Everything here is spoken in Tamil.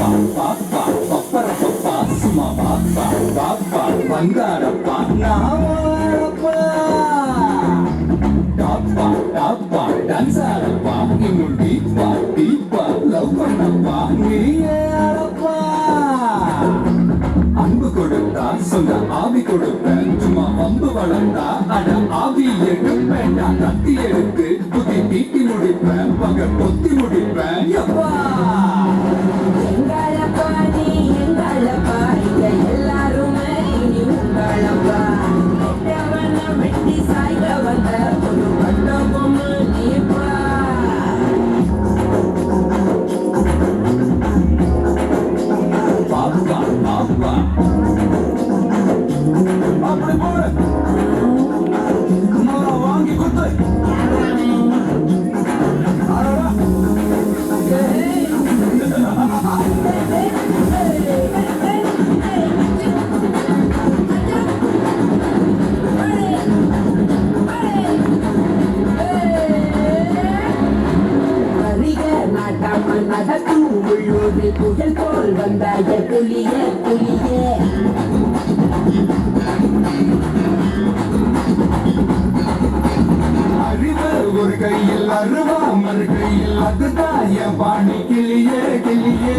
பாப்பா பப்பரப்பா சும்மா பாப்பா பாப்பா வந்தாரப்பா நாமப்பா டாப்பா டாப்பா டான்ஸ் ஆடப்பா இன்னும் டீப்பா டீப்பா லவ் பண்ணப்பா நீயே ஆடப்பா அன்பு கொடுத்தா சொந்த ஆவி கொடுப்பேன் சும்மா வம்பு வளர்ந்தா அட ஆவி எடுப்பேன்டா கத்தி எடுத்து புத்தி தீட்டி முடிப்பேன் பக பொத்தி முடிப்பேன் எப்பா எங்களப்பா நீ எங்களப்பா இங்க எல்லாருமே இனி உங்களப்பா கெட்டவன வெட்டி சாய்க வந்த ஒரு கட்டபொம்ம நீப்பா பாப்பா பாப்பா அப்படி போடு வாங்கி கொடுத்து நடக்கும் உள்ளூர் புகழ் போல் வந்தாய புலிய புலிய அறிவு ஒரு கையில் அருவா மறு கையில் அதுதான் என் பாணி கிளியே கிளியே